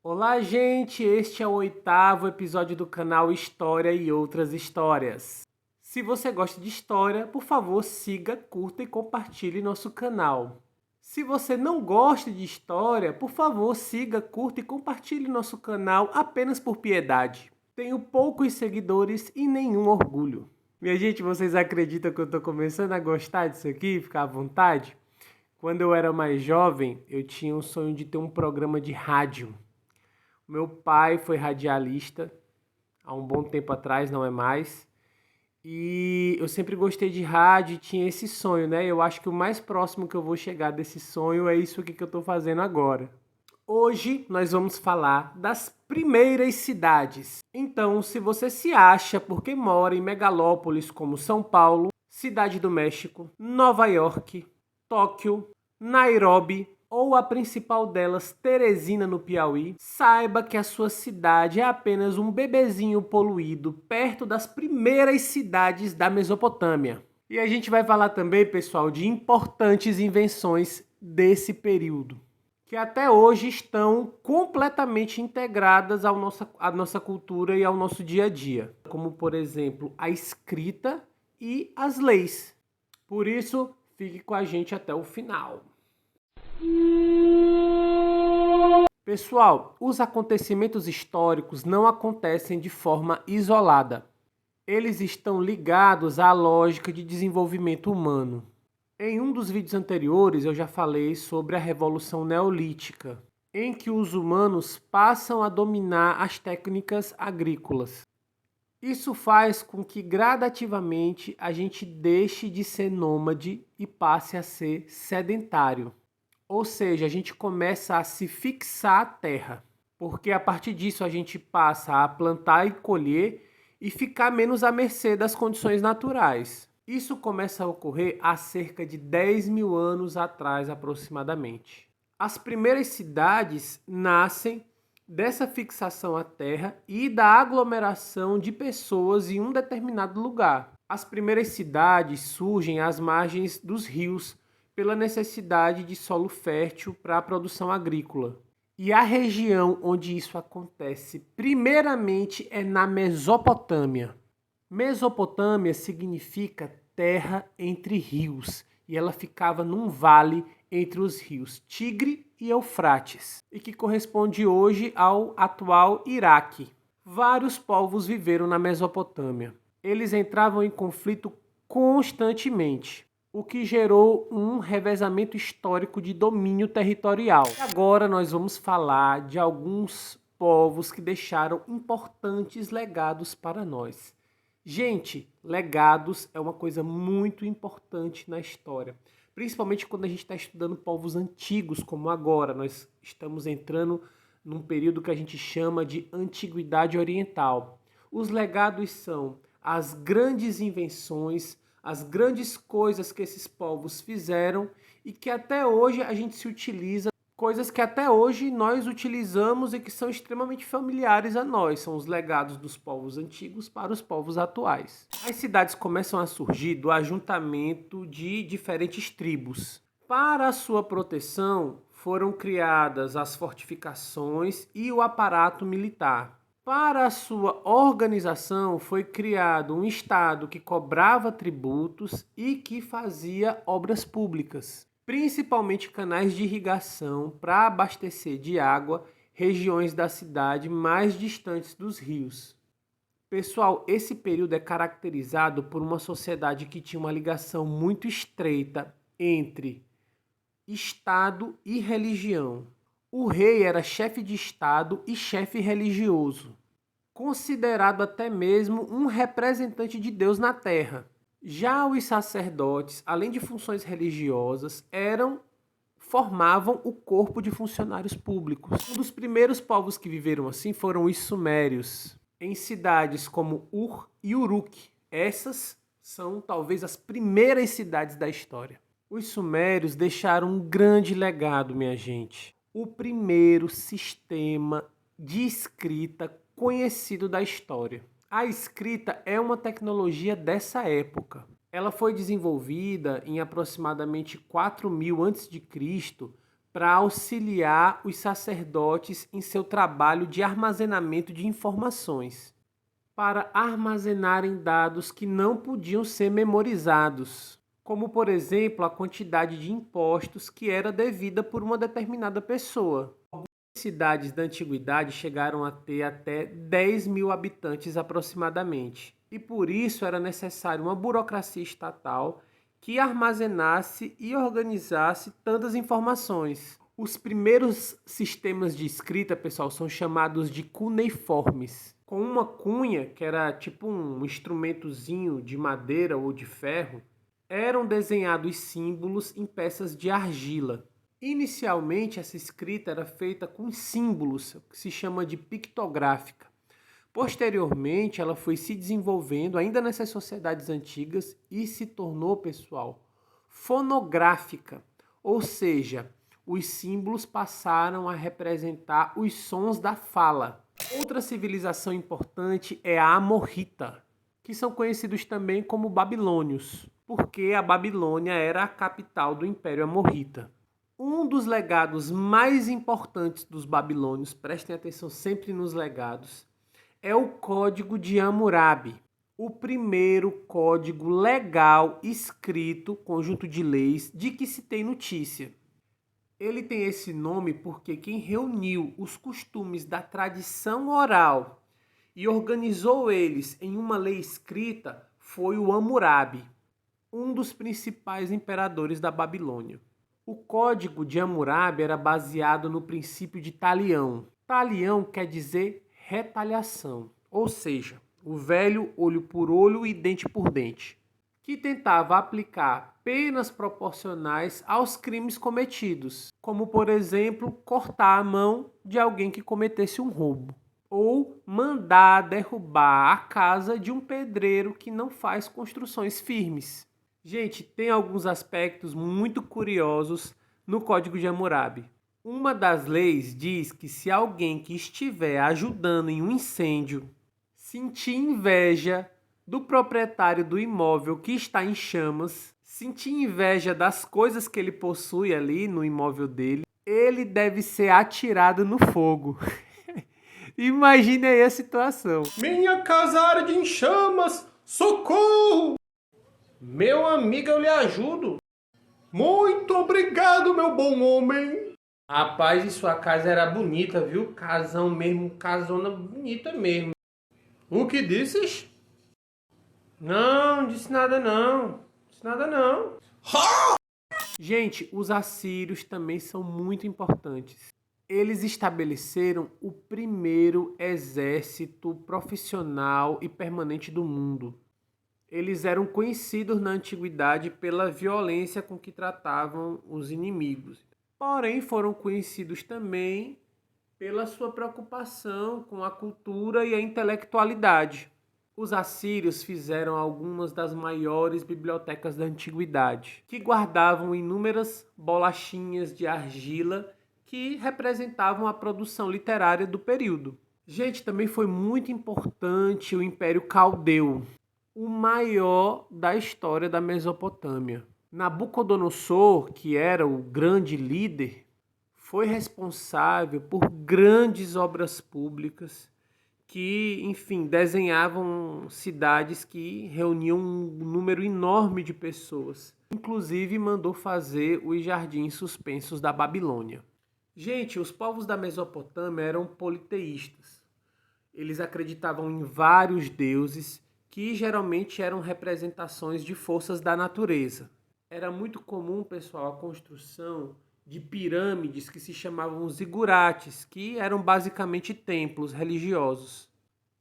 Olá, gente! Este é o 8º episódio do canal História e Outras Histórias. Se você gosta de história, por favor, siga, curta e compartilhe nosso canal. Se você não gosta de história, por favor, siga, curta e compartilhe nosso canal apenas por piedade. Tenho poucos seguidores e nenhum orgulho. Minha gente, vocês acreditam que eu estou começando a gostar disso aqui? Ficar à vontade? Quando eu era mais jovem, eu tinha um sonho de ter um programa de rádio. Meu pai foi radialista há um bom tempo atrás, não é mais. E eu sempre gostei de rádio e tinha esse sonho, né? Eu acho que o mais próximo que eu vou chegar desse sonho é isso aqui que eu estou fazendo agora. Hoje nós vamos falar das primeiras cidades. Então, se você se acha porque mora em megalópolis como São Paulo, Cidade do México, Nova York, Tóquio, Nairobi ou a principal delas, Teresina, no Piauí, saiba que a sua cidade é apenas um bebezinho poluído perto das primeiras cidades da Mesopotâmia. E a gente vai falar também, pessoal, de importantes invenções desse período, que até hoje estão completamente integradas à nossa cultura e ao nosso dia a dia, como, por exemplo, a escrita e as leis. Por isso, fique com a gente até o final. Pessoal, os acontecimentos históricos não acontecem de forma isolada. Eles estão ligados à lógica de desenvolvimento humano. Em um dos vídeos anteriores, eu já falei sobre a Revolução Neolítica, em que os humanos passam a dominar as técnicas agrícolas. Isso faz com que gradativamente a gente deixe de ser nômade e passe a ser sedentário. Ou seja, a gente começa a se fixar à terra, porque a partir disso a gente passa a plantar e colher e ficar menos à mercê das condições naturais. Isso começa a ocorrer há cerca de 10 mil anos atrás, aproximadamente. As primeiras cidades nascem dessa fixação à terra e da aglomeração de pessoas em um determinado lugar. As primeiras cidades surgem às margens dos rios pela necessidade de solo fértil para a produção agrícola. E a região onde isso acontece, primeiramente, é na Mesopotâmia. Mesopotâmia significa terra entre rios, e ela ficava num vale entre os rios Tigre e Eufrates, e que corresponde hoje ao atual Iraque. Vários povos viveram na Mesopotâmia. Eles entravam em conflito constantemente, o que gerou um revezamento histórico de domínio territorial. E agora nós vamos falar de alguns povos que deixaram importantes legados para nós. Gente, legados é uma coisa muito importante na história, principalmente quando a gente está estudando povos antigos, como agora. Nós estamos entrando num período que a gente chama de Antiguidade Oriental. Os legados são as grandes invenções, as grandes coisas que esses povos fizeram e que até hoje a gente se utiliza, coisas que até hoje nós utilizamos e que são extremamente familiares a nós, são os legados dos povos antigos para os povos atuais. As cidades começam a surgir do ajuntamento de diferentes tribos. Para a sua proteção, foram criadas as fortificações e o aparato militar. Para a sua organização, foi criado um Estado que cobrava tributos e que fazia obras públicas, principalmente canais de irrigação para abastecer de água regiões da cidade mais distantes dos rios. Pessoal, esse período é caracterizado por uma sociedade que tinha uma ligação muito estreita entre Estado e religião. O rei era chefe de Estado e chefe religioso, considerado até mesmo um representante de Deus na Terra. Já os sacerdotes, além de funções religiosas, formavam o corpo de funcionários públicos. Um dos primeiros povos que viveram assim foram os sumérios, em cidades como Ur e Uruk. Essas são talvez as primeiras cidades da história. Os sumérios deixaram um grande legado, minha gente. O primeiro sistema de escrita conhecido da história. A escrita é uma tecnologia dessa época. Ela foi desenvolvida em aproximadamente 4000 a.C. para auxiliar os sacerdotes em seu trabalho de armazenamento de informações, para armazenarem dados que não podiam ser memorizados, como, por exemplo, a quantidade de impostos que era devida por uma determinada pessoa. Algumas cidades da antiguidade chegaram a ter até 10 mil habitantes aproximadamente, e por isso era necessário uma burocracia estatal que armazenasse e organizasse tantas informações. Os primeiros sistemas de escrita, pessoal, são chamados de cuneiformes. Com uma cunha, que era tipo um instrumentozinho de madeira ou de ferro, eram desenhados símbolos em peças de argila. Inicialmente, essa escrita era feita com símbolos, que se chama de pictográfica. Posteriormente, ela foi se desenvolvendo ainda nessas sociedades antigas e se tornou, pessoal, fonográfica, ou seja, os símbolos passaram a representar os sons da fala. Outra civilização importante é a amorrita, que são conhecidos também como babilônios, porque a Babilônia era a capital do Império Amorrita. Um dos legados mais importantes dos babilônios, prestem atenção sempre nos legados, é o Código de Hammurabi, o primeiro código legal escrito, conjunto de leis, de que se tem notícia. Ele tem esse nome porque quem reuniu os costumes da tradição oral e organizou eles em uma lei escrita foi o Hammurabi, um dos principais imperadores da Babilônia. O Código de Hammurabi era baseado no princípio de talião. Talião quer dizer retaliação, ou seja, o velho olho por olho e dente por dente, que tentava aplicar penas proporcionais aos crimes cometidos, como, por exemplo, cortar a mão de alguém que cometesse um roubo, ou mandar derrubar a casa de um pedreiro que não faz construções firmes. Gente, tem alguns aspectos muito curiosos no Código de Hammurabi. Uma das leis diz que se alguém que estiver ajudando em um incêndio sentir inveja do proprietário do imóvel que está em chamas, sentir inveja das coisas que ele possui ali no imóvel dele, ele deve ser atirado no fogo. Imagine aí a situação. Minha casa arde em chamas! Socorro! Meu amigo, eu lhe ajudo. Muito obrigado, meu bom homem. Rapaz, e sua casa era bonita, viu? Casão mesmo, casona bonita mesmo. O que disses? Não disse nada não. Disse nada não. Gente, os assírios também são muito importantes. Eles estabeleceram o primeiro exército profissional e permanente do mundo. Eles eram conhecidos na antiguidade pela violência com que tratavam os inimigos. Porém, foram conhecidos também pela sua preocupação com a cultura e a intelectualidade. Os assírios fizeram algumas das maiores bibliotecas da antiguidade, que guardavam inúmeras bolachinhas de argila que representavam a produção literária do período. Gente, também foi muito importante o Império Caldeu, o maior da história da Mesopotâmia. Nabucodonosor, que era o grande líder, foi responsável por grandes obras públicas que, enfim, desenhavam cidades que reuniam um número enorme de pessoas. Inclusive, mandou fazer os jardins suspensos da Babilônia. Gente, os povos da Mesopotâmia eram politeístas. Eles acreditavam em vários deuses que geralmente eram representações de forças da natureza. Era muito comum, pessoal, a construção de pirâmides que se chamavam zigurates, que eram basicamente templos religiosos.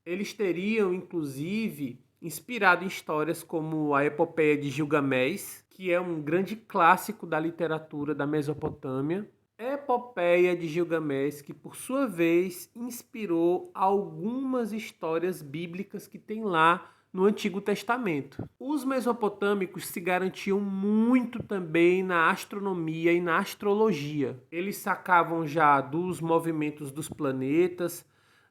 Eles teriam, inclusive, inspirado em histórias como a Epopeia de Gilgamesh, que é um grande clássico da literatura da Mesopotâmia. Epopeia de Gilgamesh, que por sua vez inspirou algumas histórias bíblicas que tem lá no Antigo Testamento. Os mesopotâmicos se garantiam muito também na astronomia e na astrologia. Eles sacavam já dos movimentos dos planetas,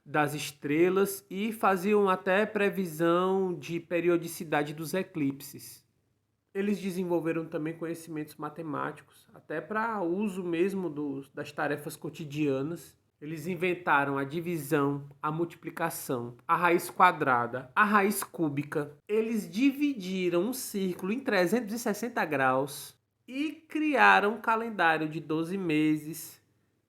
das estrelas e faziam até previsão de periodicidade dos eclipses. Eles desenvolveram também conhecimentos matemáticos, até para uso mesmo das tarefas cotidianas. Eles inventaram a divisão, a multiplicação, a raiz quadrada, a raiz cúbica. Eles dividiram um círculo em 360 graus e criaram um calendário de 12 meses,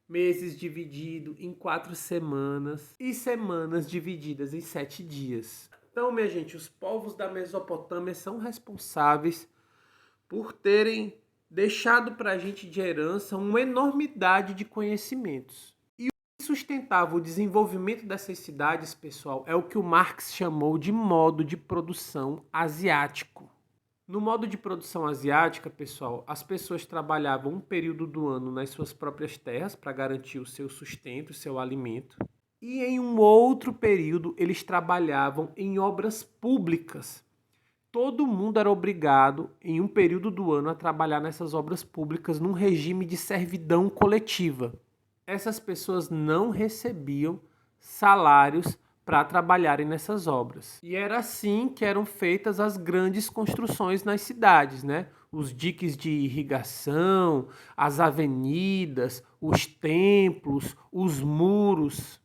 meses dividido em 4 semanas e semanas divididas em 7 dias. Então, minha gente, os povos da Mesopotâmia são responsáveis por terem deixado para a gente de herança uma enormidade de conhecimentos. E o que sustentava o desenvolvimento dessas cidades, pessoal, é o que o Marx chamou de modo de produção asiático. No modo de produção asiática, pessoal, as pessoas trabalhavam um período do ano nas suas próprias terras para garantir o seu sustento, o seu alimento. E em um outro período, eles trabalhavam em obras públicas. Todo mundo era obrigado, em um período do ano, a trabalhar nessas obras públicas num regime de servidão coletiva. Essas pessoas não recebiam salários para trabalharem nessas obras. E era assim que eram feitas as grandes construções nas cidades, né? Os diques de irrigação, as avenidas, os templos, os muros.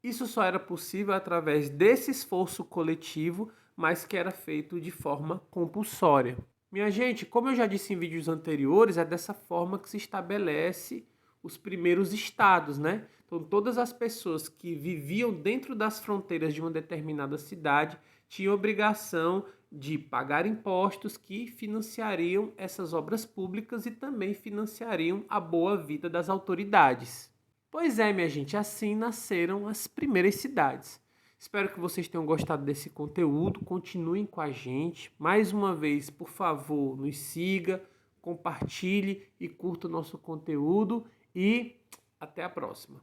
Isso só era possível através desse esforço coletivo, mas que era feito de forma compulsória. Minha gente, como eu já disse em vídeos anteriores, é dessa forma que se estabelece os primeiros estados, né? Então, todas as pessoas que viviam dentro das fronteiras de uma determinada cidade tinham obrigação de pagar impostos que financiariam essas obras públicas e também financiariam a boa vida das autoridades. Pois é, minha gente, assim nasceram as primeiras cidades. Espero que vocês tenham gostado desse conteúdo, continuem com a gente. Mais uma vez, por favor, nos siga, compartilhe e curta o nosso conteúdo e até a próxima.